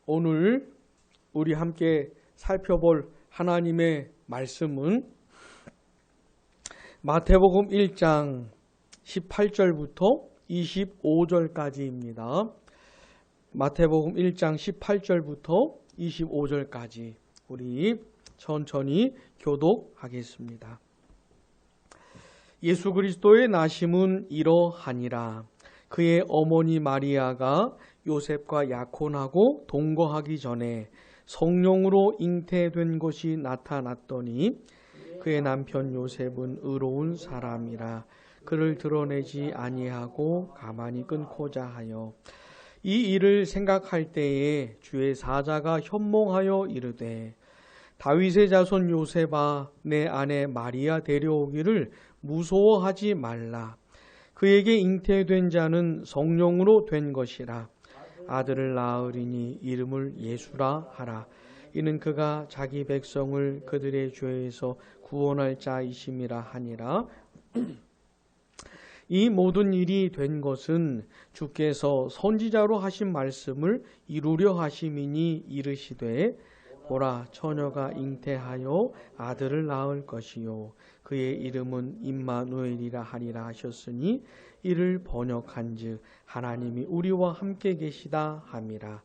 오늘 우리 함께 살펴볼 하나님의 말씀은 마태복음 1장 18절부터 25절까지입니다. 마태복음 1장 18절부터 25절까지 우리 천천히 교독하겠습니다. 예수 그리스도의 나심은 이러하니라. 그의 어머니 마리아가 요셉과 약혼하고 동거하기 전에 성령으로 잉태된 것이 나타났더니 그의 남편 요셉은 의로운 사람이라 그를 드러내지 아니하고 가만히 끊고자 하여 이 일을 생각할 때에 주의 사자가 현몽하여 이르되 다윗의 자손 요셉아 내 아내 마리아 데려오기를 무서워하지 말라. 그에게 잉태된 자는 성령으로 된 것이라. 아들을 낳으리니 이름을 예수라 하라. 이는 그가 자기 백성을 그들의 죄에서 구원할 자이심이라 하니라. 이 모든 일이 된 것은 주께서 선지자로 하신 말씀을 이루려 하심이니 이르시되 보라 처녀가 잉태하여 아들을 낳을 것이요 그의 이름은 임마누엘이라 하리라 하셨으니 이를 번역한즉 하나님이 우리와 함께 계시다 함이라.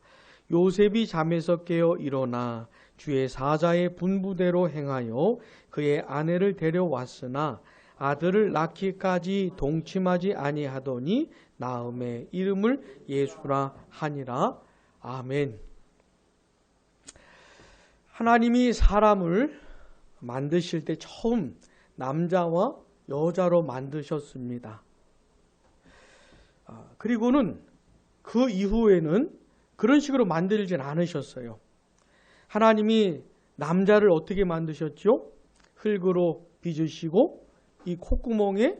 요셉이 잠에서 깨어 일어나 주의 사자의 분부대로 행하여 그의 아내를 데려왔으나 아들을 낳기까지 동침하지 아니하더니 나음에 이름을 예수라 하니라. 아멘. 하나님이 사람을 만드실 때 처음 남자와 여자로 만드셨습니다. 그리고는 그 이후에는 그런 식으로 만들진 않으셨어요. 하나님이 남자를 어떻게 만드셨죠? 흙으로 빚으시고 이 콧구멍에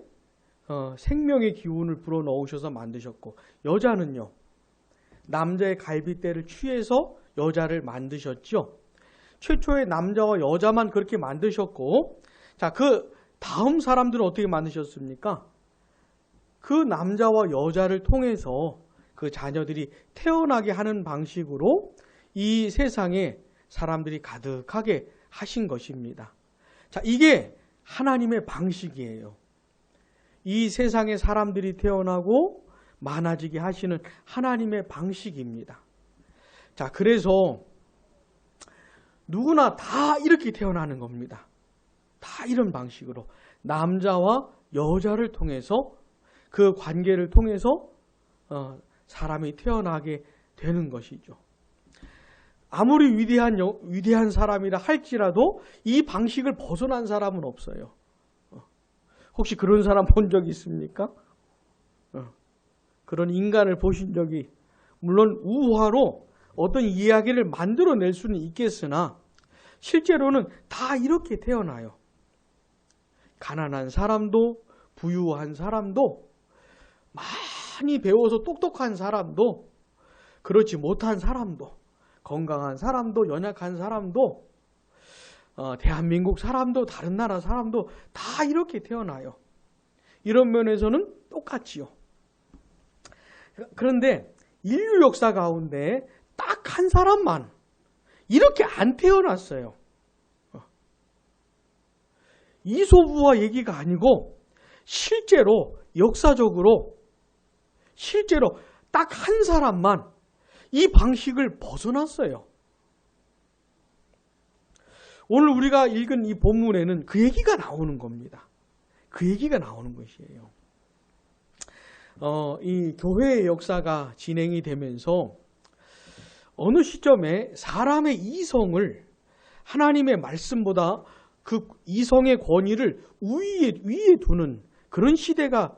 생명의 기운을 불어넣으셔서 만드셨고, 여자는요 남자의 갈빗대를 취해서 여자를 만드셨죠. 최초의 남자와 여자만 그렇게 만드셨고, 자, 그 다음 사람들은 어떻게 만드셨습니까? 그 남자와 여자를 통해서 그 자녀들이 태어나게 하는 방식으로 이 세상에 사람들이 가득하게 하신 것입니다. 자, 이게 하나님의 방식이에요. 이 세상에 사람들이 태어나고 많아지게 하시는 하나님의 방식입니다. 자, 그래서 누구나 다 이렇게 태어나는 겁니다. 다 이런 방식으로 남자와 여자를 통해서 그 관계를 통해서 사람이 태어나게 되는 것이죠. 아무리 위대한 사람이라 할지라도 이 방식을 벗어난 사람은 없어요. 혹시 그런 사람 본 적 있습니까? 그런 인간을 보신 적이, 물론 우화로 어떤 이야기를 만들어낼 수는 있겠으나 실제로는 다 이렇게 태어나요. 가난한 사람도, 부유한 사람도, 많이 배워서 똑똑한 사람도, 그렇지 못한 사람도, 건강한 사람도, 연약한 사람도, 대한민국 사람도, 다른 나라 사람도 다 이렇게 태어나요. 이런 면에서는 똑같지요. 그런데 인류 역사 가운데 딱 한 사람만 이렇게 안 태어났어요. 이솝우화 얘기가 아니고 실제로 역사적으로 실제로 딱 한 사람만 이 방식을 벗어났어요. 오늘 우리가 읽은 이 본문에는 그 얘기가 나오는 겁니다. 그 얘기가 나오는 것이에요. 이 교회의 역사가 진행이 되면서 어느 시점에 사람의 이성을 하나님의 말씀보다 그 이성의 권위를 위에 두는 그런 시대가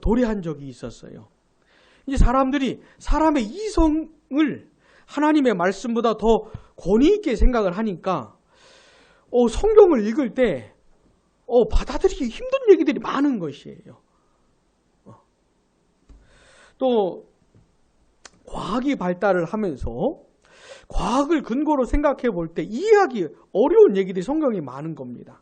도래한 적이 있었어요. 이제 사람들이 사람의 이성을 하나님의 말씀보다 더 권위 있게 생각을 하니까 성경을 읽을 때 받아들이기 힘든 얘기들이 많은 것이에요. 또 과학이 발달을 하면서 과학을 근거로 생각해 볼 때 이해하기 어려운 얘기들이 성경에 많은 겁니다.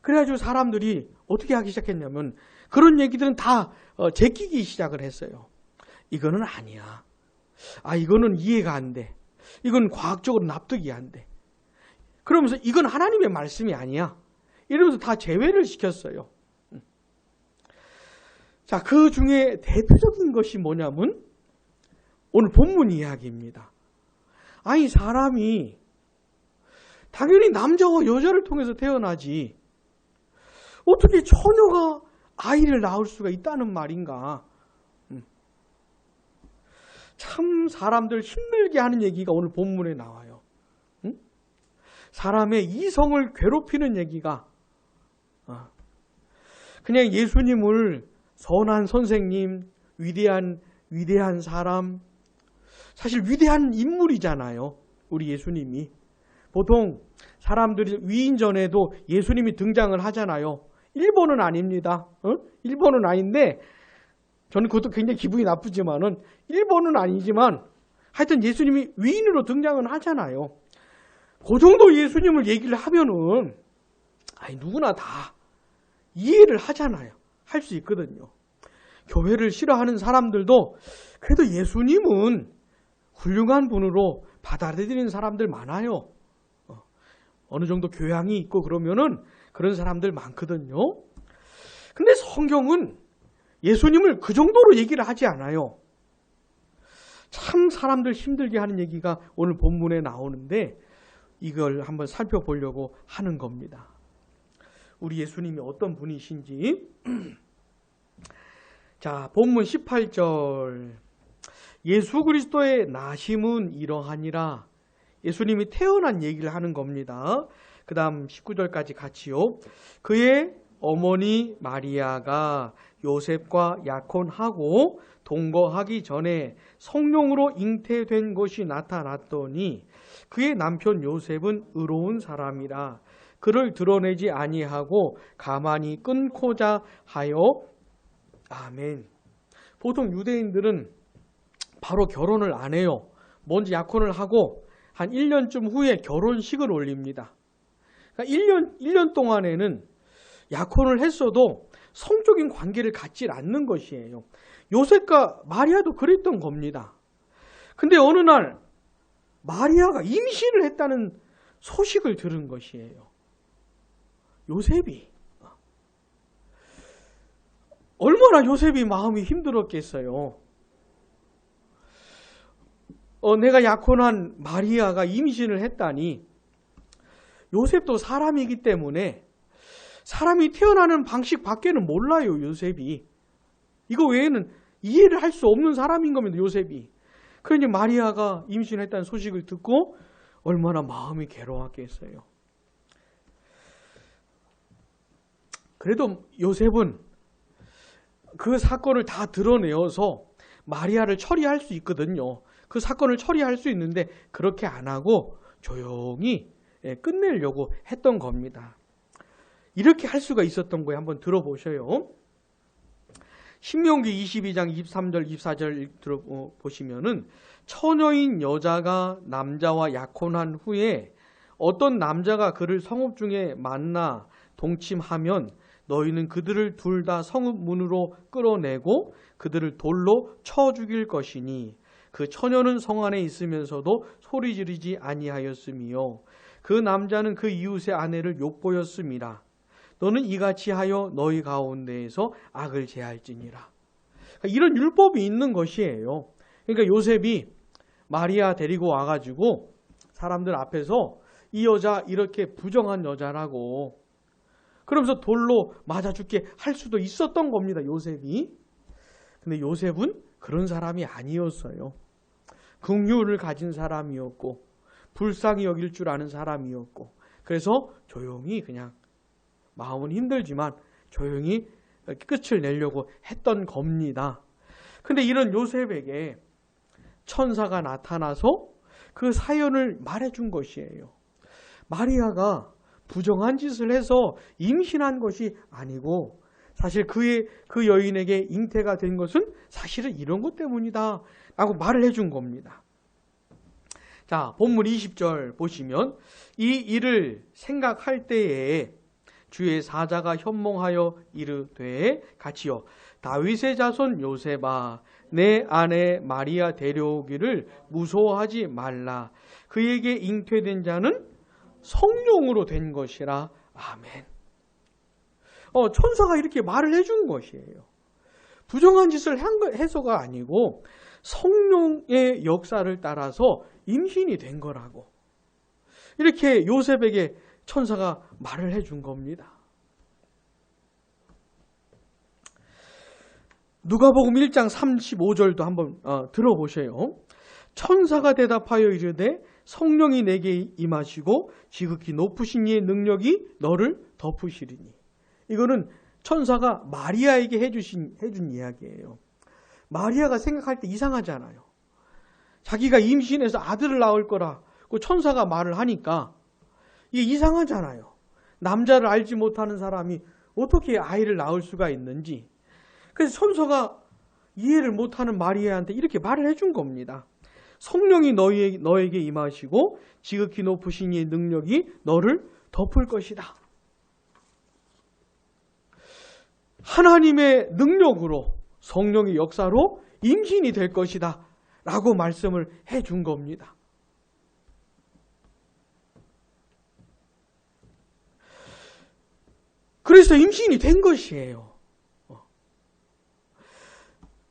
그래가지고 사람들이 어떻게 하기 시작했냐면 그런 얘기들은 다 제끼기 시작을 했어요. 이거는 아니야. 이거는 이해가 안 돼. 이건 과학적으로 납득이 안 돼. 그러면서 이건 하나님의 말씀이 아니야. 이러면서 다 제외를 시켰어요. 자, 그 중에 대표적인 것이 뭐냐면 오늘 본문 이야기입니다. 아니, 사람이 당연히 남자와 여자를 통해서 태어나지 어떻게 처녀가 아이를 낳을 수가 있다는 말인가. 참 사람들 힘들게 하는 얘기가 오늘 본문에 나와요. 사람의 이성을 괴롭히는 얘기가 그냥 예수님을 선한 선생님, 위대한 사람, 사실 위대한 인물이잖아요. 우리 예수님이. 보통 사람들이 위인전에도 예수님이 등장을 하잖아요. 1번은 아닙니다. 1번은 아닌데 저는 그것도 굉장히 기분이 나쁘지만은 1번은 아니지만 하여튼 예수님이 위인으로 등장은 하잖아요. 그 정도 예수님을 얘기를 하면은 누구나 다 이해를 하잖아요. 할 수 있거든요. 교회를 싫어하는 사람들도 그래도 예수님은 훌륭한 분으로 받아들이는 사람들 많아요. 어느 정도 교양이 있고 그러면은 그런 사람들 많거든요. 근데 성경은 예수님을 그 정도로 얘기를 하지 않아요. 참 사람들 힘들게 하는 얘기가 오늘 본문에 나오는데 이걸 한번 살펴보려고 하는 겁니다. 우리 예수님이 어떤 분이신지. 자, 본문 18절. 예수 그리스도의 나심은 이러하니라. 예수님이 태어난 얘기를 하는 겁니다. 그 다음 19절까지 같이요. 그의 어머니 마리아가 요셉과 약혼하고 동거하기 전에 성령으로 잉태된 것이 나타났더니 그의 남편 요셉은 의로운 사람이라 그를 드러내지 아니하고 가만히 끊고자 하여. 아멘. 보통 유대인들은 바로 결혼을 안 해요. 먼저 약혼을 하고 한 1년쯤 후에 결혼식을 올립니다. 그러니까 1년 동안에는 약혼을 했어도 성적인 관계를 갖지 않는 것이에요. 요셉과 마리아도 그랬던 겁니다. 근데 어느 날 마리아가 임신을 했다는 소식을 들은 것이에요. 요셉이. 얼마나 요셉이 마음이 힘들었겠어요. 내가 약혼한 마리아가 임신을 했다니. 요셉도 사람이기 때문에 사람이 태어나는 방식 밖에는 몰라요, 요셉이. 이거 외에는 이해를 할 수 없는 사람인 겁니다, 요셉이. 그러니 마리아가 임신했다는 소식을 듣고 얼마나 마음이 괴로웠겠어요. 그래도 요셉은 그 사건을 다 드러내어서 마리아를 처리할 수 있거든요. 그 사건을 처리할 수 있는데 그렇게 안 하고 조용히 끝내려고 했던 겁니다. 이렇게 할 수가 있었던 거예요. 한번 들어보셔요. 신명기 22장 23절 24절 들어보시면은 처녀인 여자가 남자와 약혼한 후에 어떤 남자가 그를 성읍 중에 만나 동침하면 너희는 그들을 둘 다 성읍 문으로 끌어내고 그들을 돌로 쳐 죽일 것이니 그 처녀는 성 안에 있으면서도 소리 지르지 아니하였으며 그 남자는 그 이웃의 아내를 욕보였습니다. 너는 이같이 하여 너희 가운데에서 악을 제할지니라. 이런 율법이 있는 것이에요. 그러니까 요셉이 마리아 데리고 와가지고 사람들 앞에서 이 여자 이렇게 부정한 여자라고 그러면서 돌로 맞아 죽게 할 수도 있었던 겁니다, 요셉이. 근데 요셉은 그런 사람이 아니었어요. 긍휼을 가진 사람이었고 불쌍히 여길 줄 아는 사람이었고 그래서 조용히 그냥 마음은 힘들지만 조용히 끝을 내려고 했던 겁니다. 근데 이런 요셉에게 천사가 나타나서 그 사연을 말해준 것이에요. 마리아가 부정한 짓을 해서 임신한 것이 아니고 사실 그 여인에게 잉태가 된 것은 사실은 이런 것 때문이다 라고 말을 해준 겁니다. 자, 본문 20절 보시면 이 일을 생각할 때에 주의 사자가 현몽하여 이르되 같이요 다윗의 자손 요셉아 내 아내 마리아 데려오기를 무서워하지 말라. 그에게 잉태된 자는 성령으로 된 것이라. 아멘. 천사가 이렇게 말을 해준 것이에요. 부정한 짓을 해서가 아니고 성령의 역사를 따라서 임신이 된 거라고. 이렇게 요셉에게 천사가 말을 해준 겁니다. 누가복음 1장 35절도 한번 들어보세요. 천사가 대답하여 이르되 성령이 내게 임하시고 지극히 높으신 이의 능력이 너를 덮으시리니. 이거는 천사가 마리아에게 해준 이야기예요. 마리아가 생각할 때 이상하잖아요. 자기가 임신해서 아들을 낳을 거라고 천사가 말을 하니까 이게 이상하잖아요. 남자를 알지 못하는 사람이 어떻게 아이를 낳을 수가 있는지. 그래서 천사가 이해를 못하는 마리아한테 이렇게 말을 해준 겁니다. 성령이 너에게 임하시고 지극히 높으신 이의 능력이 너를 덮을 것이다. 하나님의 능력으로 성령의 역사로 임신이 될 것이다 라고 말씀을 해준 겁니다. 그래서 임신이 된 것이에요.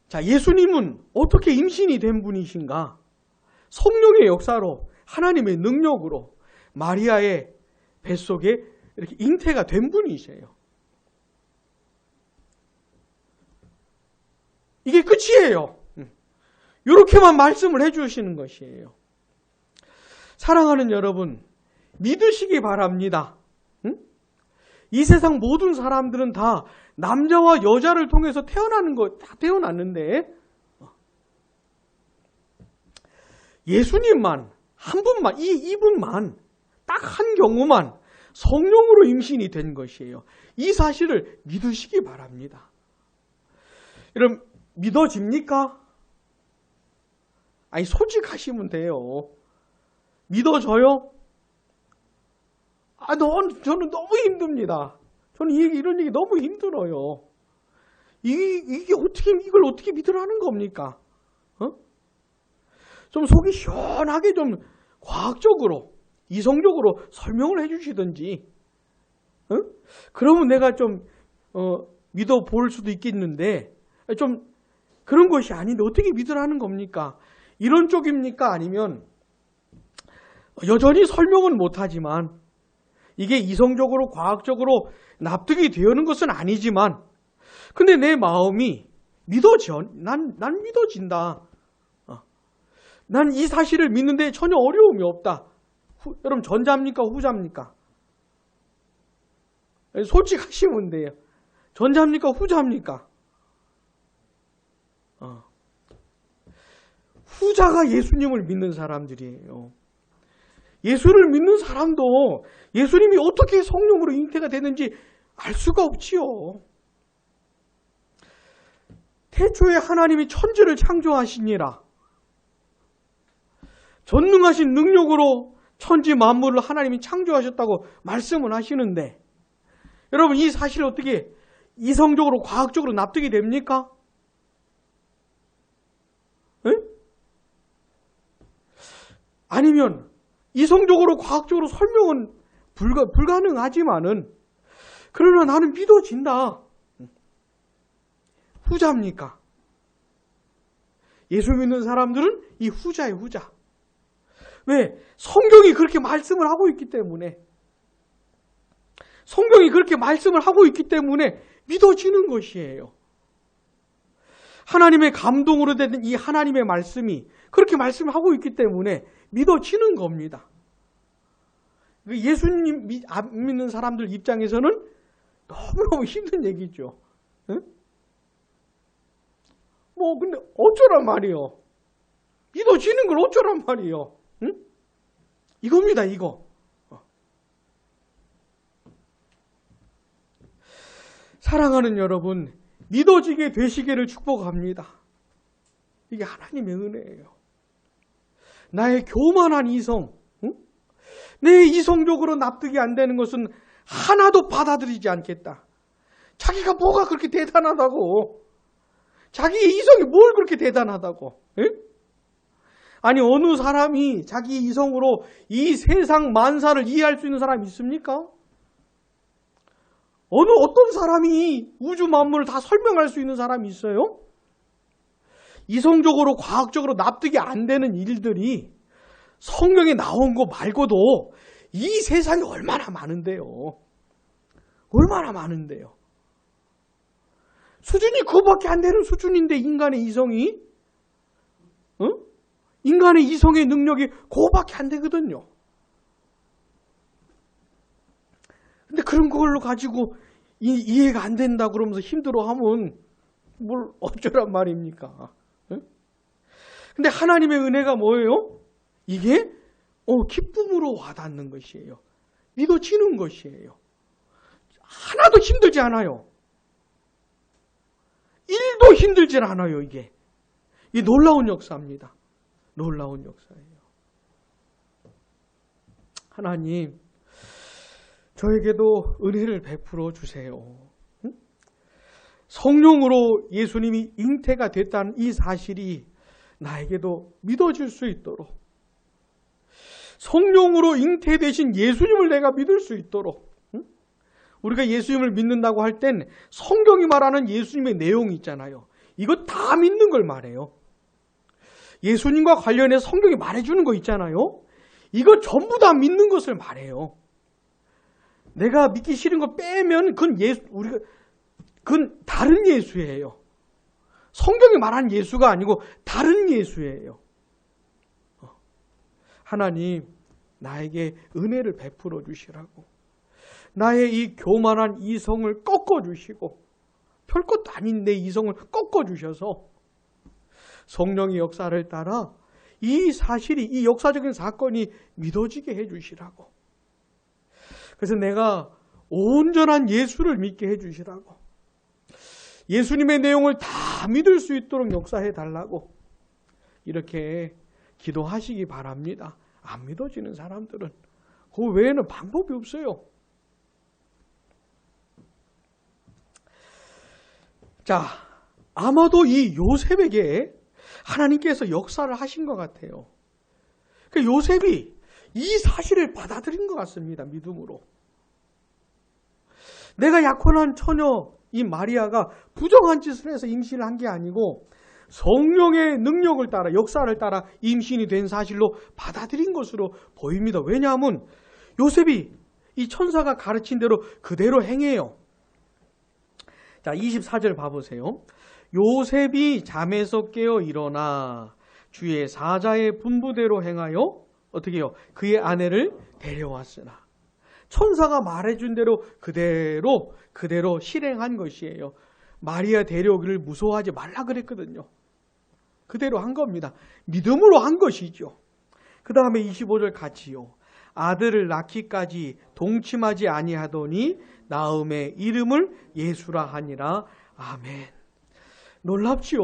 자, 예수님은 어떻게 임신이 된 분이신가? 성령의 역사로, 하나님의 능력으로 마리아의 뱃속에 이렇게 잉태가 된 분이세요. 이게 끝이에요. 이렇게만 말씀을 해주시는 것이에요. 사랑하는 여러분, 믿으시기 바랍니다. 이 세상 모든 사람들은 다 남자와 여자를 통해서 태어나는 거 다 태어났는데 예수님만 한 분만, 이분만 딱 한 경우만 성령으로 임신이 된 것이에요. 이 사실을 믿으시기 바랍니다. 여러분, 믿어집니까? 아니, 솔직하시면 돼요. 믿어져요? 저는 너무 힘듭니다. 저는 이런 얘기 너무 힘들어요. 이걸 어떻게 믿으라는 겁니까? 좀 속이 시원하게 좀 과학적으로, 이성적으로 설명을 해주시든지, 그러면 내가 좀, 믿어볼 수도 있겠는데, 좀 그런 것이 아닌데 어떻게 믿으라는 겁니까? 이런 쪽입니까? 아니면 여전히 설명은 못하지만 이게 이성적으로 과학적으로 납득이 되는 것은 아니지만 근데 내 마음이 믿어져. 난 믿어진다. 난 이 사실을 믿는데 전혀 어려움이 없다. 여러분, 전자입니까? 후자입니까? 솔직하시면 돼요. 전자입니까? 후자입니까? 후자가 예수님을 믿는 사람들이에요. 예수를 믿는 사람도 예수님이 어떻게 성령으로 잉태가 되는지 알 수가 없지요. 태초에 하나님이 천지를 창조하시니라. 전능하신 능력으로 천지 만물을 하나님이 창조하셨다고 말씀을 하시는데 여러분, 이 사실이 어떻게 이성적으로 과학적으로 납득이 됩니까? 에? 아니면 이성적으로 과학적으로 설명은 불가능하지만은 그러나 나는 믿어진다. 후자입니까? 예수 믿는 사람들은 이 후자예요, 후자. 왜? 성경이 그렇게 말씀을 하고 있기 때문에. 성경이 그렇게 말씀을 하고 있기 때문에 믿어지는 것이에요. 하나님의 감동으로 된 이 하나님의 말씀이 그렇게 말씀을 하고 있기 때문에 믿어지는 겁니다. 예수님 안 믿는 사람들 입장에서는 너무너무 힘든 얘기죠. 응? 근데 어쩌란 말이요. 믿어지는 걸 어쩌란 말이요. 응? 이겁니다, 이거. 사랑하는 여러분, 믿어지게 되시기를 축복합니다. 이게 하나님의 은혜예요. 나의 교만한 이성, 응? 내 이성적으로 납득이 안 되는 것은 하나도 받아들이지 않겠다. 자기가 뭐가 그렇게 대단하다고. 자기의 이성이 뭘 그렇게 대단하다고? 에? 아니 어느 사람이 자기 이성으로 이 세상 만사를 이해할 수 있는 사람이 있습니까? 어떤 사람이 우주 만물을 다 설명할 수 있는 사람이 있어요? 이성적으로 과학적으로 납득이 안 되는 일들이 성경에 나온 거 말고도 이 세상에 얼마나 많은데요. 얼마나 많은데요. 수준이 그거밖에 안 되는 수준인데 인간의 이성이 인간의 이성의 능력이 그거밖에 안 되거든요. 근데 그런 걸로 가지고 이해가 안 된다 그러면서 힘들어하면 뭘 어쩌란 말입니까? 근데 하나님의 은혜가 뭐예요? 이게 기쁨으로 와닿는 것이에요. 믿어지는 것이에요. 하나도 힘들지 않아요. 1도 힘들지 않아요. 이게 놀라운 역사입니다. 놀라운 역사예요. 하나님, 저에게도 은혜를 베풀어 주세요. 성령으로 예수님이 잉태가 됐다는 이 사실이 나에게도 믿어질 수 있도록, 성령으로 잉태되신 예수님을 내가 믿을 수 있도록, 우리가 예수님을 믿는다고 할 땐 성경이 말하는 예수님의 내용이 있잖아요. 이거 다 믿는 걸 말해요. 예수님과 관련해서 성경이 말해주는 거 있잖아요. 이거 전부 다 믿는 것을 말해요. 내가 믿기 싫은 거 빼면 그건 다른 예수예요. 성경이 말하는 예수가 아니고 다른 예수예요. 하나님, 나에게 은혜를 베풀어 주시라고. 나의 이 교만한 이성을 꺾어 주시고, 별것도 아닌 내 이성을 꺾어 주셔서 성령의 역사를 따라 이 사실이, 이 역사적인 사건이 믿어지게 해 주시라고. 그래서 내가 온전한 예수를 믿게 해 주시라고. 예수님의 내용을 다 믿을 수 있도록 역사해 달라고. 이렇게 기도하시기 바랍니다. 안 믿어지는 사람들은 그 외에는 방법이 없어요. 자, 아마도 이 요셉에게 하나님께서 역사를 하신 것 같아요. 요셉이 이 사실을 받아들인 것 같습니다. 믿음으로. 내가 약혼한 처녀 이 마리아가 부정한 짓을 해서 임신을 한 게 아니고 성령의 능력을 따라, 역사를 따라 임신이 된 사실로 받아들인 것으로 보입니다. 왜냐하면 요셉이 이 천사가 가르친 대로 그대로 행해요. 자, 24절 봐보세요. 요셉이 잠에서 깨어 일어나 주의 사자의 분부대로 행하여 어떻게 해요? 그의 아내를 데려왔으나. 천사가 말해준 대로 그대로 실행한 것이에요. 마리아 데려오기를 무서워하지 말라 그랬거든요. 그대로 한 겁니다. 믿음으로 한 것이죠. 그 다음에 25절 같이요. 아들을 낳기까지 동침하지 아니하더니 나음의 이름을 예수라 하니라. 아멘. 놀랍지요.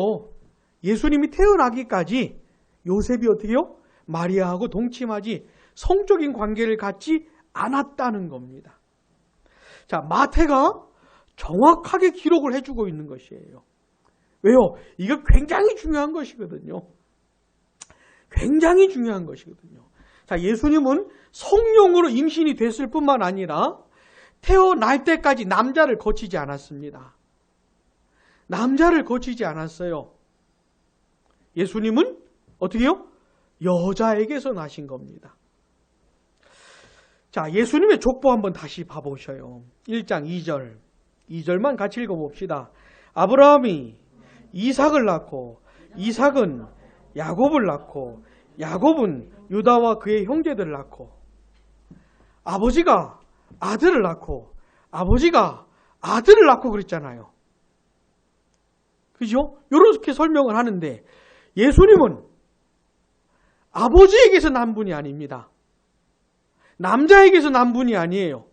예수님이 태어나기까지 요셉이 어떻게 해요? 마리아하고 동침하지 성적인 관계를 갖지 않았다는 겁니다. 자, 마태가 정확하게 기록을 해주고 있는 것이에요. 왜요? 이거 굉장히 중요한 것이거든요. 굉장히 중요한 것이거든요. 자, 예수님은 성령으로 임신이 됐을 뿐만 아니라 태어날 때까지 남자를 거치지 않았습니다. 남자를 거치지 않았어요. 예수님은 어떻게 해요? 여자에게서 나신 겁니다. 자, 예수님의 족보 한번 다시 봐보셔요. 1장 2절. 2절만 같이 읽어봅시다. 아브라함이 이삭을 낳고 이삭은 야곱을 낳고 야곱은 유다와 그의 형제들을 낳고 아버지가 아들을 낳고 아버지가 아들을 낳고 그랬잖아요. 그죠? 이렇게 설명을 하는데 예수님은 아버지에게서 난 분이 아닙니다. 남자에게서 난 분이 아니에요.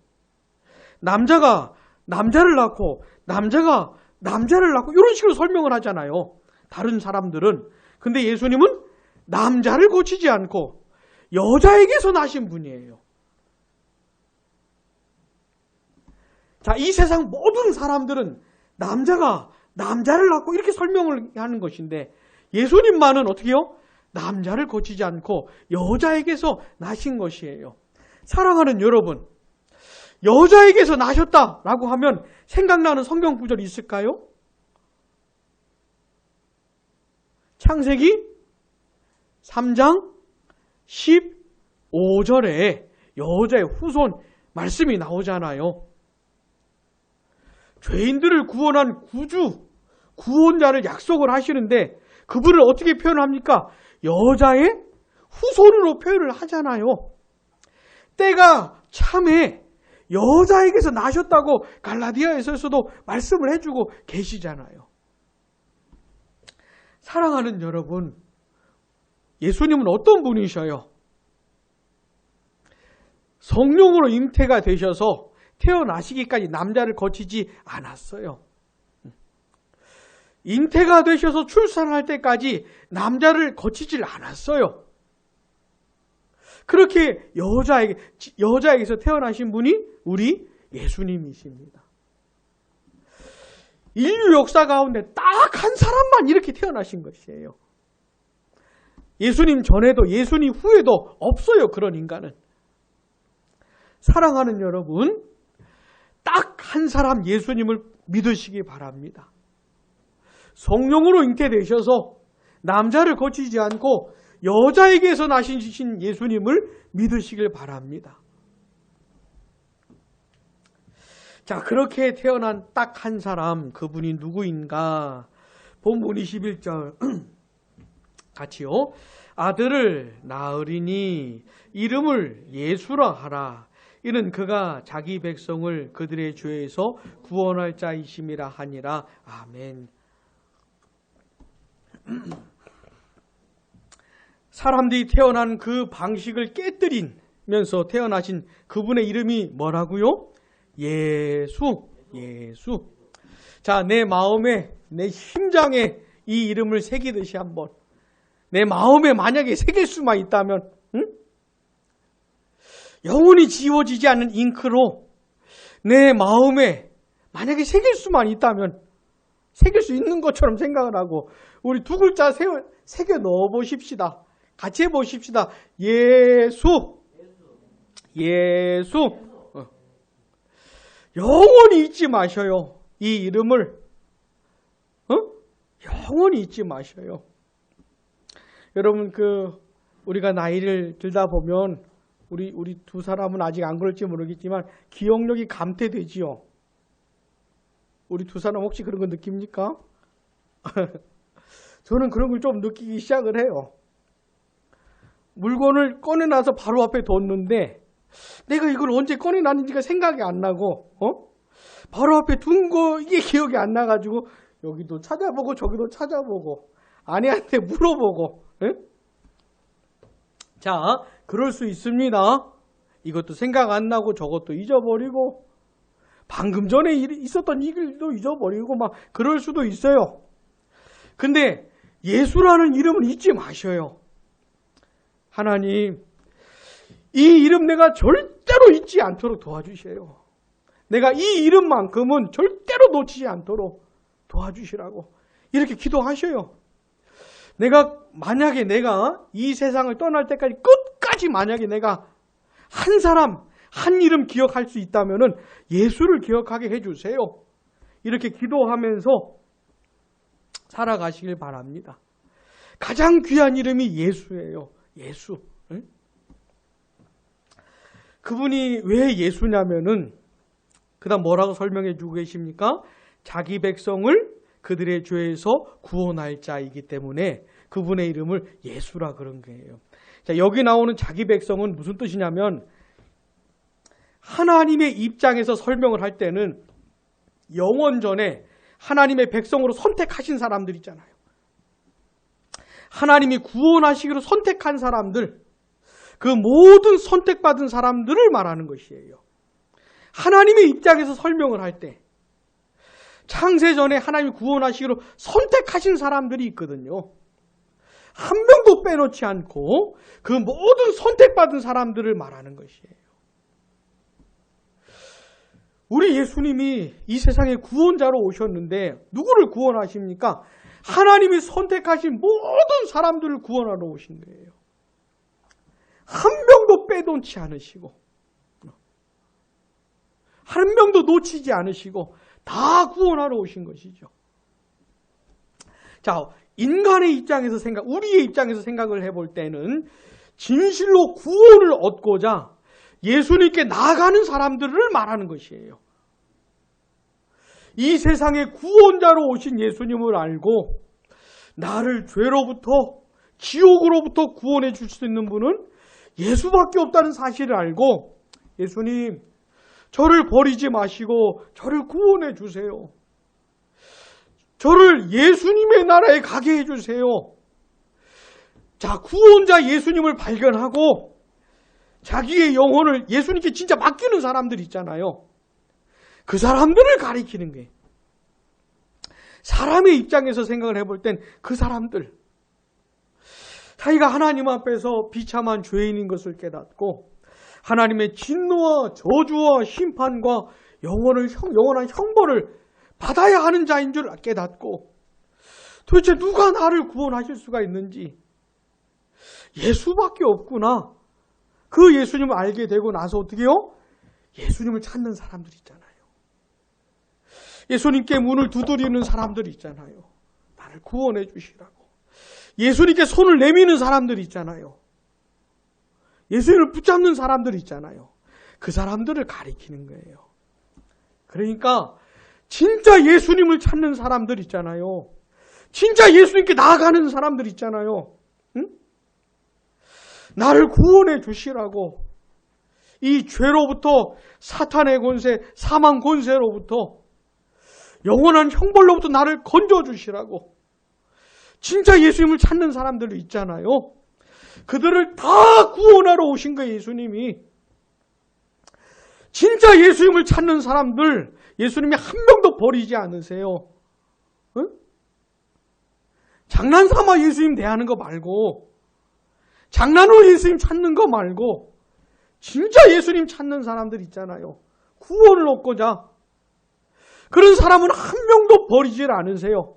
남자가 남자를 낳고 남자가 남자를 낳고 이런 식으로 설명을 하잖아요. 다른 사람들은. 근데 예수님은 남자를 고치지 않고 여자에게서 나신 분이에요. 자, 이 세상 모든 사람들은 남자가 남자를 낳고 이렇게 설명을 하는 것인데 예수님만은 어떻게 해요? 남자를 거치지 않고 여자에게서 나신 것이에요. 사랑하는 여러분, 여자에게서 나셨다라고 하면 생각나는 성경 구절이 있을까요? 창세기 3장 15절에 여자의 후손 말씀이 나오잖아요. 죄인들을 구원한 구원자를 약속을 하시는데 그분을 어떻게 표현합니까? 여자의 후손으로 표현을 하잖아요. 때가 참에 여자에게서 나셨다고 갈라디아에서도 말씀을 해주고 계시잖아요. 사랑하는 여러분, 예수님은 어떤 분이셔요? 성령으로 잉태가 되셔서 태어나시기까지 남자를 거치지 않았어요. 잉태가 되셔서 출산할 때까지 남자를 거치질 않았어요. 그렇게 여자에게서 태어나신 분이 우리 예수님이십니다. 인류 역사 가운데 딱 한 사람만 이렇게 태어나신 것이에요. 예수님 전에도 예수님 후에도 없어요. 그런 인간은. 사랑하는 여러분, 딱 한 사람 예수님을 믿으시기 바랍니다. 성령으로 잉태되셔서 남자를 거치지 않고 여자에게서 나신 예수님을 믿으시길 바랍니다. 자, 그렇게 태어난 딱 한 사람, 그분이 누구인가? 본문 21절 같이요. 아들을 낳으리니 이름을 예수라 하라. 이는 그가 자기 백성을 그들의 죄에서 구원할 자이심이라 하니라. 아멘. 사람들이 태어난 그 방식을 깨뜨리면서 태어나신 그분의 이름이 뭐라고요? 예수. 자, 내 마음에, 내 심장에 이 이름을 새기듯이 한번, 내 마음에 만약에 새길 수만 있다면, 영원히 지워지지 않는 잉크로 내 마음에 만약에 새길 수만 있다면, 새길 수 있는 것처럼 생각을 하고 우리 두 글자 새겨 넣어 보십시다. 같이 해보십시다. 예수. 영원히 잊지 마셔요. 이 이름을 영원히 잊지 마셔요. 여러분, 우리가 나이를 들다 보면 우리 두 사람은 아직 안 그럴지 모르겠지만 기억력이 감퇴되지요. 우리 두 사람 혹시 그런 거 느낍니까? 저는 그런 걸 좀 느끼기 시작을 해요. 물건을 꺼내놔서 바로 앞에 뒀는데 내가 이걸 언제 꺼내놨는지가 생각이 안 나고 바로 앞에 둔 거 이게 기억이 안 나가지고 여기도 찾아보고 저기도 찾아보고 아내한테 물어보고 자, 그럴 수 있습니다. 이것도 생각 안 나고 저것도 잊어버리고 방금 전에 있었던 이 일도 잊어버리고 막 그럴 수도 있어요. 근데 예수라는 이름은 잊지 마셔요. 하나님, 이 이름 내가 절대로 잊지 않도록 도와주세요. 내가 이 이름만큼은 절대로 놓치지 않도록 도와주시라고 이렇게 기도하셔요. 만약에 내가 이 세상을 떠날 때까지 끝까지 만약에 내가 한 사람, 한 이름 기억할 수 있다면은 예수를 기억하게 해주세요. 이렇게 기도하면서 살아가시길 바랍니다. 가장 귀한 이름이 예수예요. 예수. 그분이 왜 예수냐면은 그 다음 뭐라고 설명해 주고 계십니까? 자기 백성을 그들의 죄에서 구원할 자이기 때문에 그분의 이름을 예수라 그런 거예요. 자, 여기 나오는 자기 백성은 무슨 뜻이냐면 하나님의 입장에서 설명을 할 때는 영원전에 하나님의 백성으로 선택하신 사람들 있잖아요. 하나님이 구원하시기로 선택한 사람들, 그 모든 선택받은 사람들을 말하는 것이에요. 하나님의 입장에서 설명을 할 때 창세전에 하나님이 구원하시기로 선택하신 사람들이 있거든요. 한 명도 빼놓지 않고 그 모든 선택받은 사람들을 말하는 것이에요. 우리 예수님이 이 세상에 구원자로 오셨는데 누구를 구원하십니까? 하나님이 선택하신 모든 사람들을 구원하러 오신 거예요. 한 명도 빼놓지 않으시고 한 명도 놓치지 않으시고 다 구원하러 오신 것이죠. 자, 인간의 입장에서 우리의 입장에서 생각을 해볼 때는 진실로 구원을 얻고자 예수님께 나아가는 사람들을 말하는 것이에요. 이 세상의 구원자로 오신 예수님을 알고 나를 죄로부터 지옥으로부터 구원해 줄 수 있는 분은 예수밖에 없다는 사실을 알고 예수님 저를 버리지 마시고 저를 구원해 주세요. 저를 예수님의 나라에 가게 해주세요. 자, 구원자 예수님을 발견하고 자기의 영혼을 예수님께 진짜 맡기는 사람들 있잖아요. 그 사람들을 가리키는 거예요. 사람의 입장에서 생각을 해볼 땐 그 사람들, 자기가 하나님 앞에서 비참한 죄인인 것을 깨닫고 하나님의 진노와 저주와 심판과 영원한 형벌을 받아야 하는 자인 줄 깨닫고 도대체 누가 나를 구원하실 수가 있는지 예수밖에 없구나. 그 예수님을 알게 되고 나서 어떻게 해요? 예수님을 찾는 사람들 있잖아요. 예수님께 문을 두드리는 사람들 있잖아요. 나를 구원해 주시라고. 예수님께 손을 내미는 사람들 있잖아요. 예수님을 붙잡는 사람들 있잖아요. 그 사람들을 가리키는 거예요. 그러니까 진짜 예수님을 찾는 사람들 있잖아요. 진짜 예수님께 나아가는 사람들 있잖아요. 응? 나를 구원해 주시라고. 이 죄로부터 사탄의 권세, 사망 권세로부터 영원한 형벌로부터 나를 건져 주시라고. 진짜 예수님을 찾는 사람들 있잖아요. 그들을 다 구원하러 오신 거예요, 예수님이. 진짜 예수님을 찾는 사람들, 예수님이 한 명도 버리지 않으세요. 응? 장난삼아 예수님 대하는 거 말고, 장난으로 예수님 찾는 거 말고, 진짜 예수님 찾는 사람들 있잖아요. 구원을 얻고자. 그런 사람은 한 명도 버리질 않으세요.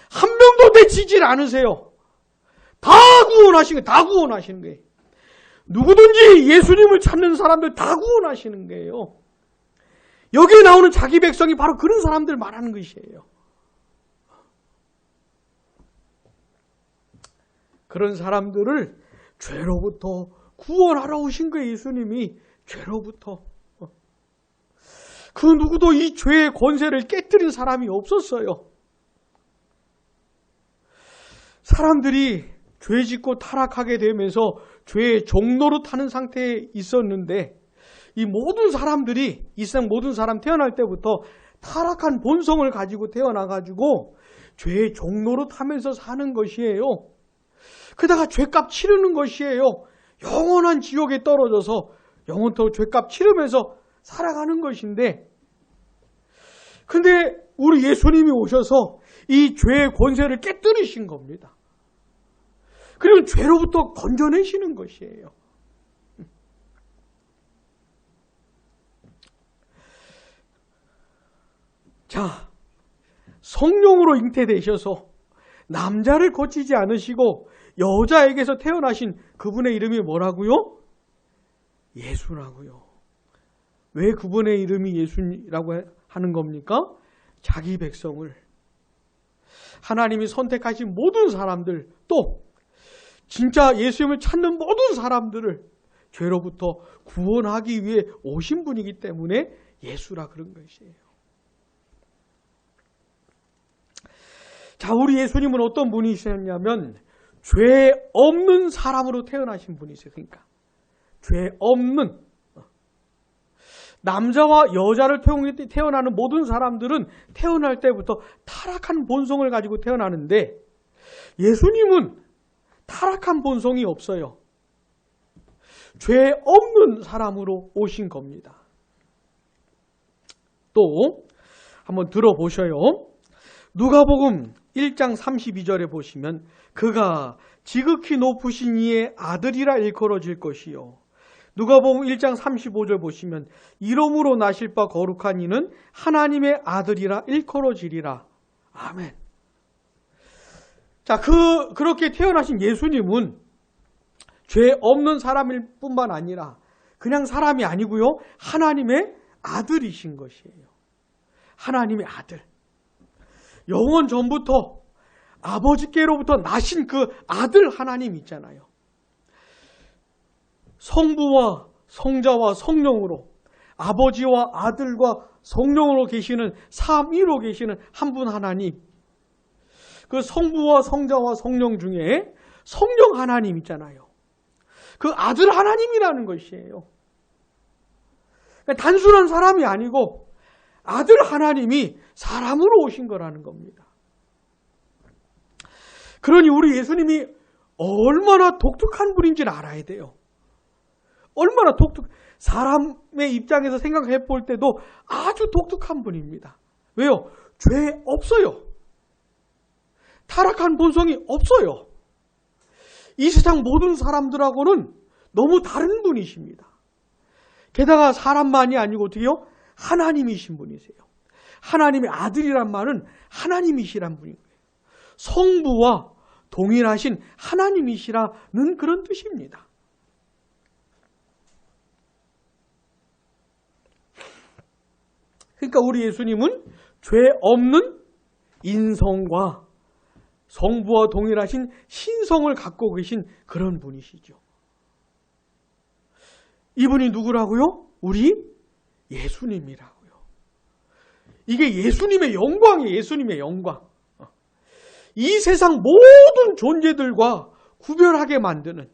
한 명도 내치질 않으세요. 다 구원하시는 거예요. 다 구원하시는 거예요. 누구든지 예수님을 찾는 사람들 다 구원하시는 거예요. 여기에 나오는 자기 백성이 바로 그런 사람들 말하는 것이에요. 그런 사람들을 죄로부터 구원하러 오신 거예요. 예수님이 죄로부터. 그 누구도 이 죄의 권세를 깨뜨린 사람이 없었어요. 사람들이 죄 짓고 타락하게 되면서 죄의 종로로 타는 상태에 있었는데 이 모든 사람들이 이 세상 모든 사람 태어날 때부터 타락한 본성을 가지고 태어나가지고 죄의 종로로 타면서 사는 것이에요. 그러다가 죄값 치르는 것이에요. 영원한 지옥에 떨어져서 영원토록 죄값 치르면서 살아가는 것인데 근데 우리 예수님이 오셔서 이 죄의 권세를 깨뜨리신 겁니다. 그리고 죄로부터 건져내시는 것이에요. 자, 성령으로 잉태되셔서 남자를 거치지 않으시고 여자에게서 태어나신 그분의 이름이 뭐라고요? 예수라고요. 왜 그분의 이름이 예수라고 하는 겁니까? 자기 백성을 하나님이 선택하신 모든 사람들 또 진짜 예수님을 찾는 모든 사람들을 죄로부터 구원하기 위해 오신 분이기 때문에 예수라 그런 것이에요. 자, 우리 예수님은 어떤 분이셨냐면 죄 없는 사람으로 태어나신 분이세요. 그러니까 죄 없는 남자와 여자를 태어나는 모든 사람들은 태어날 때부터 타락한 본성을 가지고 태어나는데 예수님은 타락한 본성이 없어요. 죄 없는 사람으로 오신 겁니다. 또 한번 들어보셔요. 누가복음 1장 32절에 보시면 그가 지극히 높으신 이의 아들이라 일컬어질 것이요 누가복음 1장 35절 보시면 이름으로 나실 바 거룩한 이는 하나님의 아들이라 일컬어지리라. 아멘. 자, 그렇게 태어나신 예수님은 죄 없는 사람일 뿐만 아니라 그냥 사람이 아니고요. 하나님의 아들이신 것이에요. 하나님의 아들. 영원 전부터 아버지께로부터 나신 그 아들 하나님 있잖아요. 성부와 성자와 성령으로 아버지와 아들과 성령으로 계시는 삼위로 계시는 한 분 하나님. 그 성부와 성자와 성령 중에 성령 하나님 있잖아요. 그 아들 하나님이라는 것이에요. 단순한 사람이 아니고 아들 하나님이 사람으로 오신 거라는 겁니다. 그러니 우리 예수님이 얼마나 독특한 분인지를 알아야 돼요. 얼마나 사람의 입장에서 생각해 볼 때도 아주 독특한 분입니다. 왜요? 죄 없어요. 타락한 본성이 없어요. 이 세상 모든 사람들하고는 너무 다른 분이십니다. 게다가 사람만이 아니고 어떻게요? 하나님이신 분이세요. 하나님의 아들이란 말은 하나님이시란 분인 거예요. 성부와 동일하신 하나님이시라는 그런 뜻입니다. 그러니까 우리 예수님은 죄 없는 인성과 성부와 동일하신 신성을 갖고 계신 그런 분이시죠. 이분이 누구라고요? 우리 예수님이라고요. 이게 예수님의 영광이에요. 예수님의 영광. 이 세상 모든 존재들과 구별하게 만드는,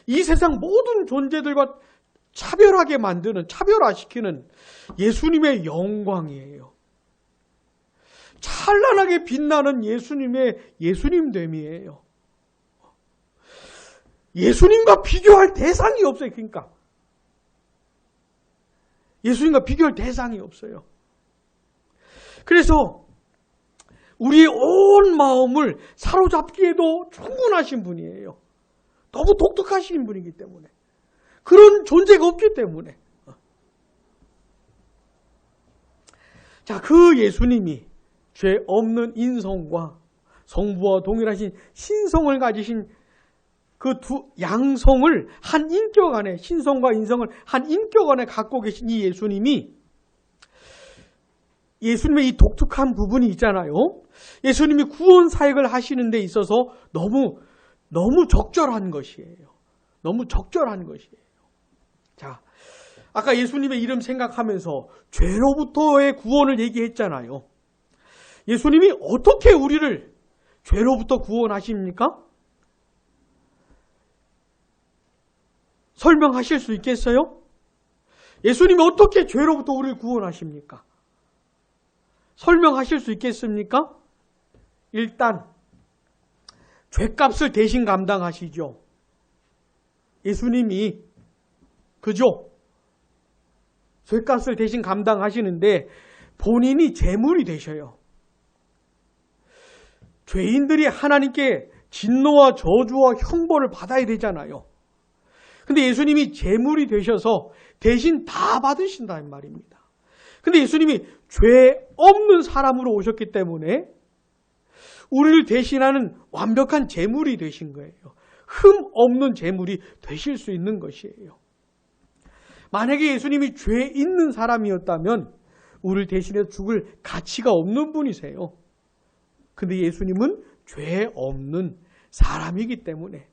이 세상 모든 존재들과 차별하게 만드는, 차별화시키는 예수님의 영광이에요. 찬란하게 빛나는 예수님의 예수님됨이에요. 예수님과 비교할 대상이 없어요. 그러니까 예수님과 비교할 대상이 없어요. 그래서 우리의 온 마음을 사로잡기에도 충분하신 분이에요. 너무 독특하신 분이기 때문에. 그런 존재가 없기 때문에. 자, 그 예수님이 죄 없는 인성과 성부와 동일하신 신성을 가지신 그 두 양성을 한 인격 안에, 신성과 인성을 한 인격 안에 갖고 계신 이 예수님이, 예수님의 이 독특한 부분이 있잖아요. 예수님이 구원 사역을 하시는 데 있어서 너무 적절한 것이에요. 너무 적절한 것이에요. 자, 아까 예수님의 이름 생각하면서 죄로부터의 구원을 얘기했잖아요. 예수님이 어떻게 우리를 죄로부터 구원하십니까? 설명하실 수 있겠어요? 예수님이 어떻게 죄로부터 우리를 구원하십니까? 설명하실 수 있겠습니까? 일단 죄값을 대신 감당하시죠. 예수님이, 그죠? 죄값을 대신 감당하시는데 본인이 제물이 되셔요. 죄인들이 하나님께 진노와 저주와 형벌을 받아야 되잖아요. 근데 예수님이 제물이 되셔서 대신 다 받으신다는 말입니다. 근데 예수님이 죄 없는 사람으로 오셨기 때문에 우리를 대신하는 완벽한 제물이 되신 거예요. 흠 없는 제물이 되실 수 있는 것이에요. 만약에 예수님이 죄 있는 사람이었다면 우리를 대신해서 죽을 가치가 없는 분이세요. 근데 예수님은 죄 없는 사람이기 때문에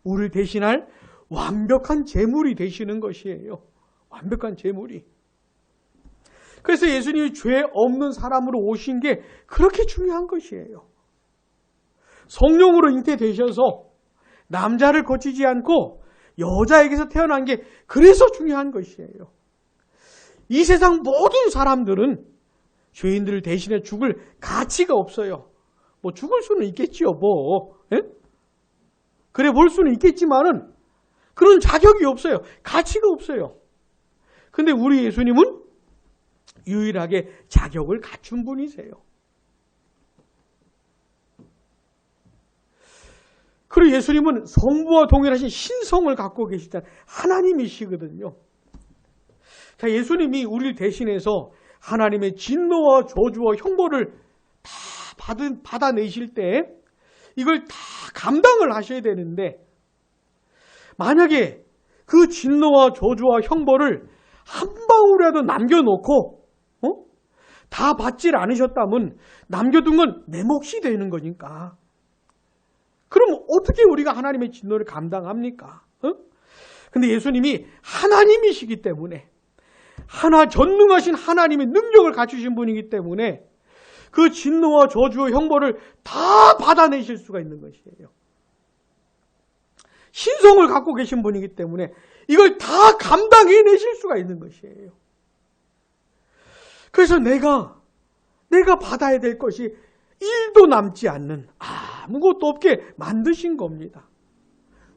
우리를 대신할 완벽한 제물이 되시는 것이에요. 완벽한 제물이. 그래서 예수님이 죄 없는 사람으로 오신 게 그렇게 중요한 것이에요. 성령으로 잉태되셔서 남자를 거치지 않고 여자에게서 태어난 게 그래서 중요한 것이에요. 이 세상 모든 사람들은 죄인들을 대신해 죽을 가치가 없어요. 뭐 죽을 수는 있겠지요, 뭐. 예? 그래 볼 수는 있겠지만은 그런 자격이 없어요. 가치가 없어요. 근데 우리 예수님은 유일하게 자격을 갖춘 분이세요. 그리고 예수님은 성부와 동일하신 신성을 갖고 계시잖아요. 하나님이시거든요. 자, 예수님이 우리를 대신해서 하나님의 진노와 저주와 형벌을 다 받아내실 때 이걸 다 감당을 하셔야 되는데, 만약에 그 진노와 저주와 형벌을 한 방울이라도 남겨놓고 다 받질 않으셨다면 남겨둔 건 내 몫이 되는 거니까. 그럼 어떻게 우리가 하나님의 진노를 감당합니까? 근데 예수님이 하나님이시기 때문에, 전능하신 하나님의 능력을 갖추신 분이기 때문에 그 진노와 저주와 형벌을 다 받아내실 수가 있는 것이에요. 신성을 갖고 계신 분이기 때문에 이걸 다 감당해내실 수가 있는 것이에요. 그래서 내가 받아야 될 것이 1도 남지 않는 아무것도 없게 만드신 겁니다.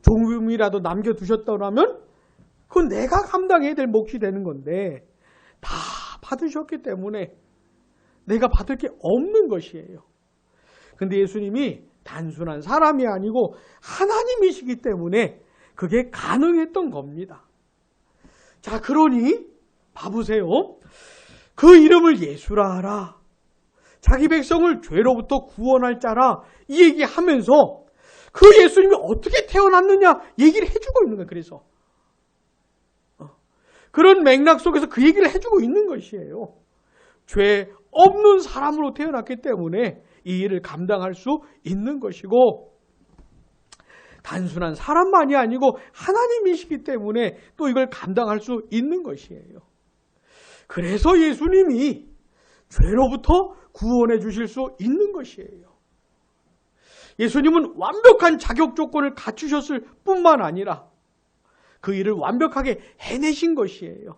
조금이라도 남겨두셨더라면 그건 내가 감당해야 될 몫이 되는 건데 다 받으셨기 때문에 내가 받을 게 없는 것이에요. 근데 예수님이 단순한 사람이 아니고 하나님이시기 때문에 그게 가능했던 겁니다. 자, 그러니 봐보세요. 그 이름을 예수라 하라. 자기 백성을 죄로부터 구원할 자라. 이 얘기하면서 그 예수님이 어떻게 태어났느냐 얘기를 해주고 있는 거예요. 그래서 그런 맥락 속에서 그 얘기를 해주고 있는 것이에요. 죄 없는 사람으로 태어났기 때문에 이 일을 감당할 수 있는 것이고, 단순한 사람만이 아니고 하나님이시기 때문에 또 이걸 감당할 수 있는 것이에요. 그래서 예수님이 죄로부터 구원해 주실 수 있는 것이에요. 예수님은 완벽한 자격 조건을 갖추셨을 뿐만 아니라 그 일을 완벽하게 해내신 것이에요.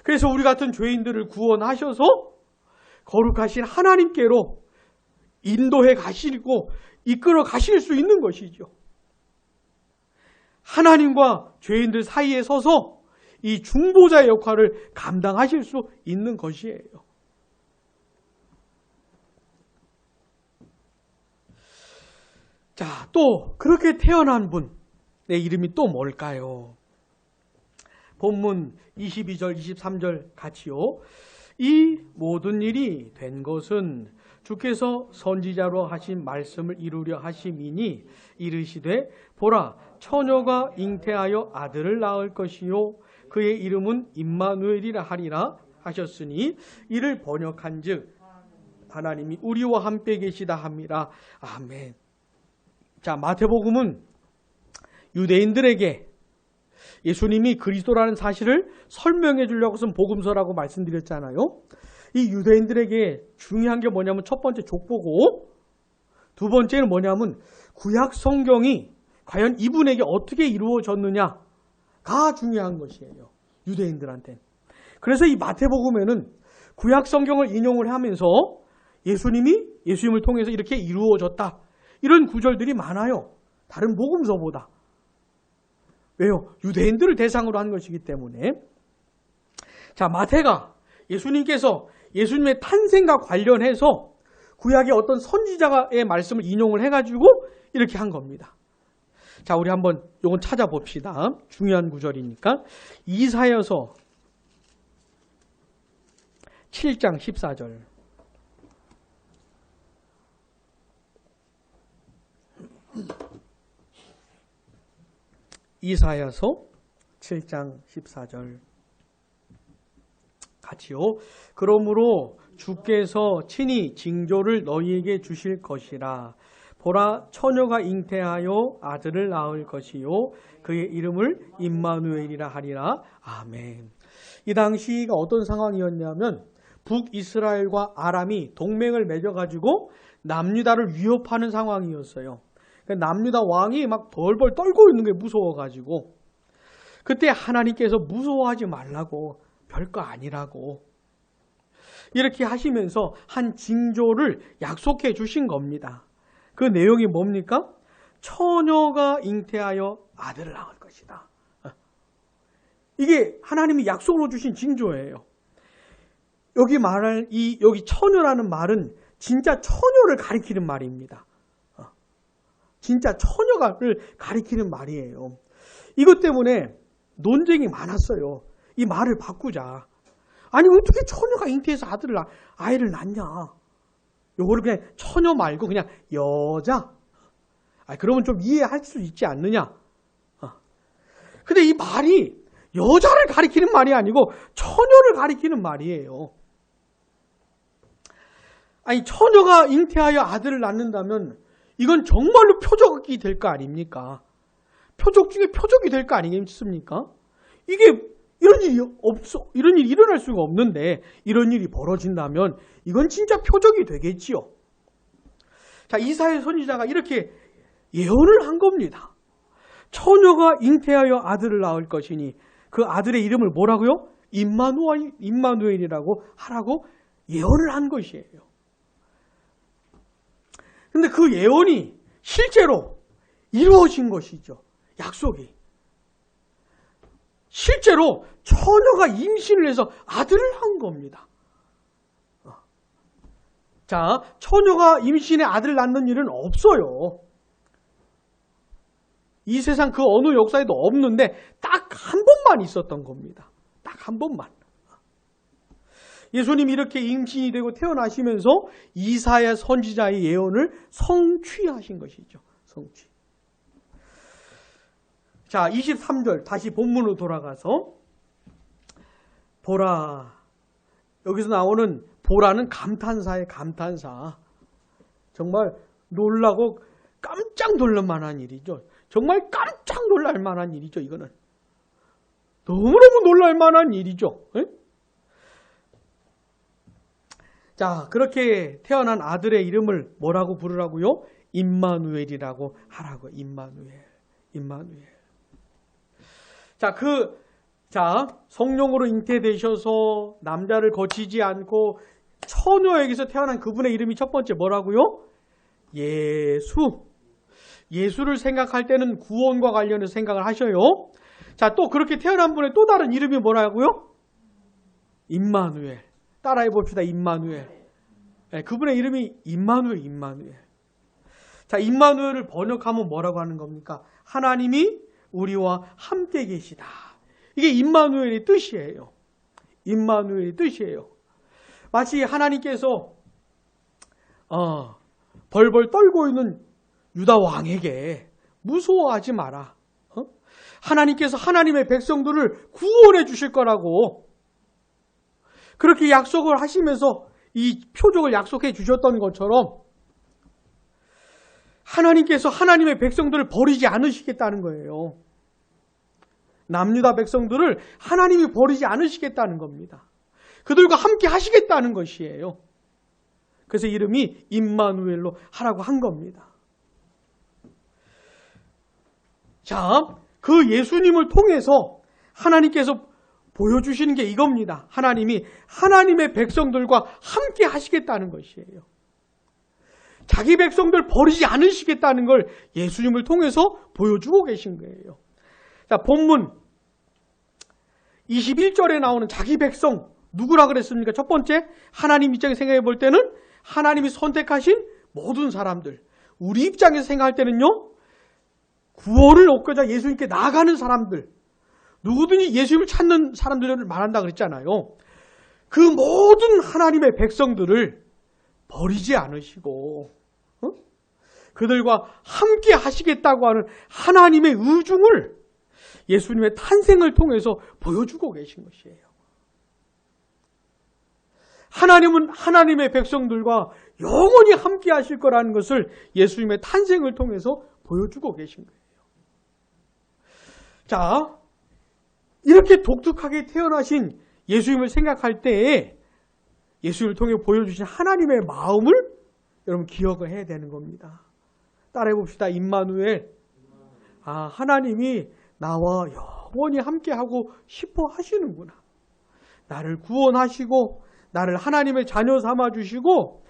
그래서 우리 같은 죄인들을 구원하셔서 거룩하신 하나님께로 인도해 가시고 이끌어 가실 수 있는 것이죠. 하나님과 죄인들 사이에 서서 이 중보자의 역할을 감당하실 수 있는 것이에요. 자, 또 그렇게 태어난 분의 이름이 또 뭘까요? 본문 22절, 23절 같이요. 이 모든 일이 된 것은 주께서 선지자로 하신 말씀을 이루려 하심이니 이르시되 보라 처녀가 잉태하여 아들을 낳을 것이요 그의 이름은 임마누엘이라 하리라 하셨으니 이를 번역한즉 하나님이 우리와 함께 계시다 함이라. 아멘. 자, 마태복음은 유대인들에게 예수님이 그리스도라는 사실을 설명해 주려고 쓴 복음서라고 말씀드렸잖아요. 이 유대인들에게 중요한 게 뭐냐면 첫 번째 족보고, 두 번째는 뭐냐면 구약 성경이 과연 이분에게 어떻게 이루어졌느냐가 중요한 것이에요. 유대인들한테. 그래서 이 마태복음에는 구약 성경을 인용을 하면서 예수님을 통해서 이렇게 이루어졌다, 이런 구절들이 많아요. 다른 복음서보다. 왜요? 유대인들을 대상으로 한 것이기 때문에. 자, 마태가 예수님께서 예수님의 탄생과 관련해서 구약의 어떤 선지자의 말씀을 인용을 해가지고 이렇게 한 겁니다. 자, 우리 한번 요건 찾아봅시다. 중요한 구절이니까. 이사야서 7장 14절. 이사야서 7장 14절 같이요. 그러므로 주께서 친히 징조를 너희에게 주실 것이라. 보라 처녀가 잉태하여 아들을 낳을 것이요 그의 이름을 임마누엘이라 하리라. 아멘. 이 당시가 어떤 상황이었냐면 북이스라엘과 아람이 동맹을 맺어가지고 남유다를 위협하는 상황이었어요. 남유다 왕이 막 벌벌 떨고 있는 게 무서워가지고 그때 하나님께서 무서워하지 말라고, 별거 아니라고 이렇게 하시면서 한 징조를 약속해 주신 겁니다. 그 내용이 뭡니까? 처녀가 잉태하여 아들을 낳을 것이다. 이게 하나님이 약속으로 주신 징조예요. 여기 처녀라는 말은 진짜 처녀를 가리키는 말입니다. 진짜 처녀를 가리키는 말이에요. 이것 때문에 논쟁이 많았어요. 이 말을 바꾸자. 아니 어떻게 처녀가 잉태해서 아이를 낳냐. 요거를 그냥 처녀 말고 그냥 여자. 그러면 좀 이해할 수 있지 않느냐. 근데 이 말이 여자를 가리키는 말이 아니고 처녀를 가리키는 말이에요. 아니 처녀가 잉태하여 아들을 낳는다면 이건 정말로 표적이 될 거 아닙니까? 표적 중에 표적이 될 거 아니겠습니까? 이게 이런 일이 이런 일이 일어날 수가 없는데 이런 일이 벌어진다면 이건 진짜 표적이 되겠지요. 자, 이사야 선지자가 이렇게 예언을 한 겁니다. 처녀가 잉태하여 아들을 낳을 것이니 그 아들의 이름을 뭐라고요? 임마누엘이라고 하라고 예언을 한 것이에요. 근데 그 예언이 실제로 이루어진 것이죠. 약속이. 실제로 처녀가 임신을 해서 아들을 한 겁니다. 자, 처녀가 임신해 아들을 낳는 일은 없어요. 이 세상 그 어느 역사에도 없는데 딱 한 번만 있었던 겁니다. 딱 한 번만. 예수님이 이렇게 임신이 되고 태어나시면서 이사야 선지자의 예언을 성취하신 것이죠. 성취. 자, 23절 다시 본문으로 돌아가서 보라. 여기서 나오는 보라는 감탄사의 감탄사. 정말 놀라고 깜짝 놀랄 만한 일이죠. 정말 깜짝 놀랄 만한 일이죠. 이거는. 너무너무 놀랄 만한 일이죠. 에? 자, 그렇게 태어난 아들의 이름을 뭐라고 부르라고요? 임마누엘이라고 하라고. 임마누엘. 자, 성령으로 잉태되셔서 남자를 거치지 않고 처녀에게서 태어난 그분의 이름이 첫 번째 뭐라고요? 예수. 예수를 생각할 때는 구원과 관련해서 생각을 하셔요. 자, 또 그렇게 태어난 분의 또 다른 이름이 뭐라고요? 임마누엘. 따라해 봅시다. 임마누엘. 네, 그분의 이름이 임마누엘. 자, 임마누엘을 번역하면 뭐라고 하는 겁니까? 하나님이 우리와 함께 계시다. 이게 임마누엘의 뜻이에요. 임마누엘의 뜻이에요. 마치 하나님께서 벌벌 떨고 있는 유다 왕에게 무서워하지 마라. 하나님께서 하나님의 백성들을 구원해 주실 거라고 그렇게 약속을 하시면서 이 표적을 약속해 주셨던 것처럼 하나님께서 하나님의 백성들을 버리지 않으시겠다는 거예요. 남유다 백성들을 하나님이 버리지 않으시겠다는 겁니다. 그들과 함께 하시겠다는 것이에요. 그래서 이름이 임마누엘로 하라고 한 겁니다. 자, 그 예수님을 통해서 하나님께서 보여주시는 게 이겁니다. 하나님이 하나님의 백성들과 함께 하시겠다는 것이에요. 자기 백성들 버리지 않으시겠다는 걸 예수님을 통해서 보여주고 계신 거예요. 자, 본문 21절에 나오는 자기 백성 누구라 그랬습니까? 첫 번째, 하나님 입장에서 생각해 볼 때는 하나님이 선택하신 모든 사람들. 우리 입장에서 생각할 때는요, 구원을 얻고자 예수님께 나아가는 사람들, 누구든지 예수님을 찾는 사람들을 말한다 그랬잖아요. 그 모든 하나님의 백성들을 버리지 않으시고 그들과 함께 하시겠다고 하는 하나님의 의중을 예수님의 탄생을 통해서 보여주고 계신 것이에요. 하나님은 하나님의 백성들과 영원히 함께 하실 거라는 것을 예수님의 탄생을 통해서 보여주고 계신 거예요. 자, 이렇게 독특하게 태어나신 예수님을 생각할 때에 예수님을 통해 보여주신 하나님의 마음을 여러분 기억을 해야 되는 겁니다. 따라해 봅시다. 임마누엘. 하나님이 나와 영원히 함께하고 싶어 하시는구나. 나를 구원하시고 나를 하나님의 자녀 삼아주시고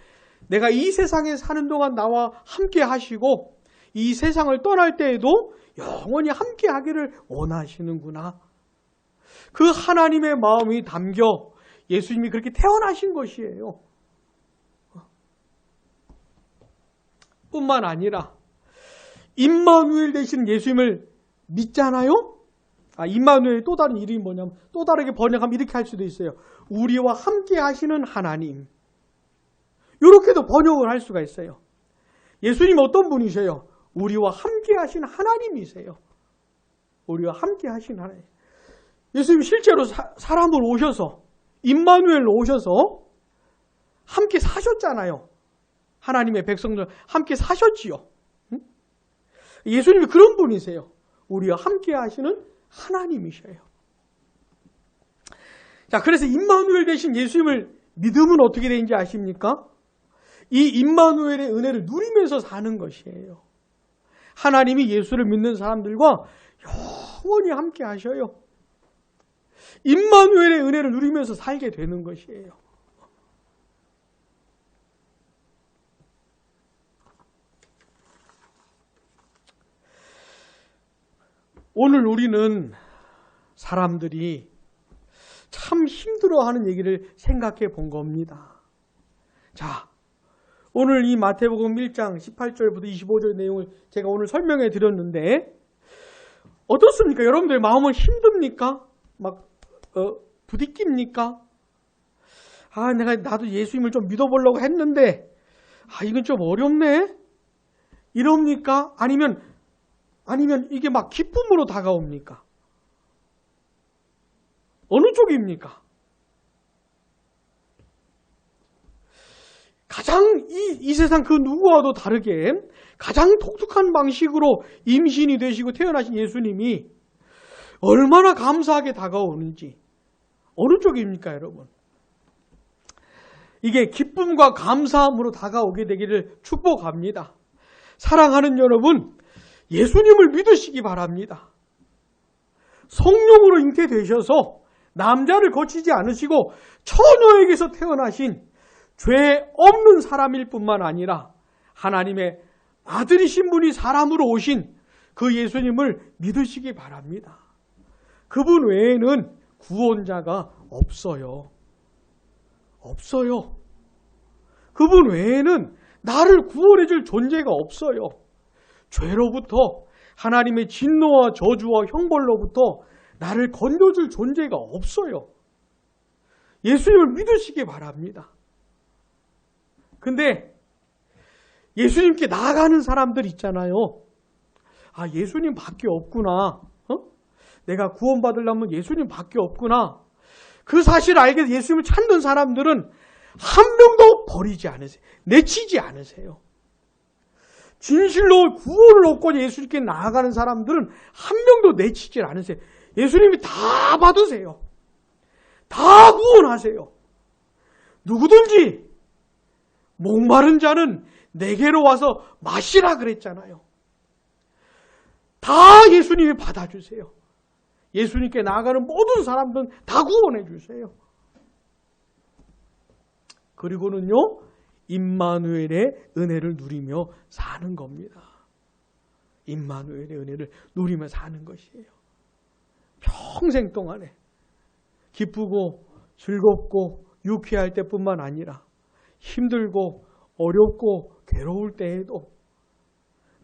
내가 이 세상에 사는 동안 나와 함께 하시고 이 세상을 떠날 때에도 영원히 함께 하기를 원하시는구나. 그 하나님의 마음이 담겨 예수님이 그렇게 태어나신 것이에요. 뿐만 아니라 임마누엘 되시는 예수님을 믿잖아요? 임마누엘의 또 다른 이름이 뭐냐면, 또 다르게 번역하면 이렇게 할 수도 있어요. 우리와 함께 하시는 하나님. 이렇게도 번역을 할 수가 있어요. 예수님 어떤 분이세요? 우리와 함께 하신 하나님이세요. 우리와 함께 하신 하나님. 예수님 실제로 사람으로 오셔서, 임마누엘로 오셔서 함께 사셨잖아요. 하나님의 백성들 함께 사셨지요. 예수님이 그런 분이세요. 우리와 함께 하시는 하나님이셔요. 자, 그래서 임마누엘 되신 예수님을 믿으면 어떻게 되는지 아십니까? 이 임마누엘의 은혜를 누리면서 사는 것이에요. 하나님이 예수를 믿는 사람들과 영원히 함께 하셔요. 임마누엘의 은혜를 누리면서 살게 되는 것이에요. 오늘 우리는 사람들이 참 힘들어하는 얘기를 생각해 본 겁니다. 자, 오늘 이 마태복음 1장 18절부터 25절 내용을 제가 오늘 설명해 드렸는데 어떻습니까? 여러분들의 마음은 힘듭니까? 막 부딪힙니까? 나도 예수님을 좀 믿어보려고 했는데 이건 좀 어렵네? 이럽니까? 아니면 이게 막 기쁨으로 다가옵니까? 어느 쪽입니까? 가장 이 세상 그 누구와도 다르게 가장 독특한 방식으로 임신이 되시고 태어나신 예수님이 얼마나 감사하게 다가오는지 어느 쪽입니까, 여러분? 이게 기쁨과 감사함으로 다가오게 되기를 축복합니다. 사랑하는 여러분, 예수님을 믿으시기 바랍니다. 성령으로 잉태되셔서 남자를 거치지 않으시고 처녀에게서 태어나신 죄 없는 사람일 뿐만 아니라 하나님의 아들이신 분이 사람으로 오신 그 예수님을 믿으시기 바랍니다. 그분 외에는 구원자가 없어요. 없어요. 그분 외에는 나를 구원해 줄 존재가 없어요. 죄로부터 하나님의 진노와 저주와 형벌로부터 나를 건져줄 존재가 없어요. 예수님을 믿으시기 바랍니다. 근데 예수님께 나아가는 사람들 있잖아요. 예수님밖에 없구나. 내가 구원받으려면 예수님밖에 없구나. 그 사실을 알게 예수님을 찾는 사람들은 한 명도 버리지 않으세요. 내치지 않으세요. 진실로 구원을 얻고 예수님께 나아가는 사람들은 한 명도 내치지 않으세요. 예수님이 다 받으세요. 다 구원하세요. 누구든지 목마른 자는 내게로 와서 마시라 그랬잖아요. 다 예수님이 받아주세요. 예수님께 나아가는 모든 사람들은 다 구원해 주세요. 그리고는요, 임마누엘의 은혜를 누리며 사는 겁니다. 임마누엘의 은혜를 누리며 사는 것이에요. 평생 동안에 기쁘고 즐겁고 유쾌할 때뿐만 아니라 힘들고 어렵고 괴로울 때에도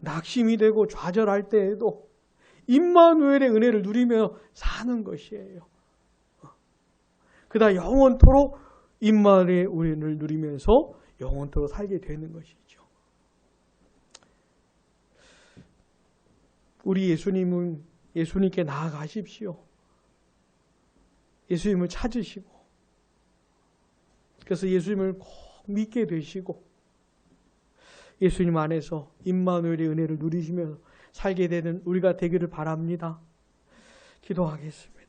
낙심이 되고 좌절할 때에도 임마누엘의 은혜를 누리며 사는 것이에요. 그다 영원토록 임마누엘의 은혜를 누리면서 영원토록 살게 되는 것이죠. 우리 예수님께 나아가십시오. 예수님을 찾으시고 그래서 예수님을 꼭 믿게 되시고 예수님 안에서 임마누엘의 은혜를 누리시며 살게 되는 우리가 되기를 바랍니다. 기도하겠습니다.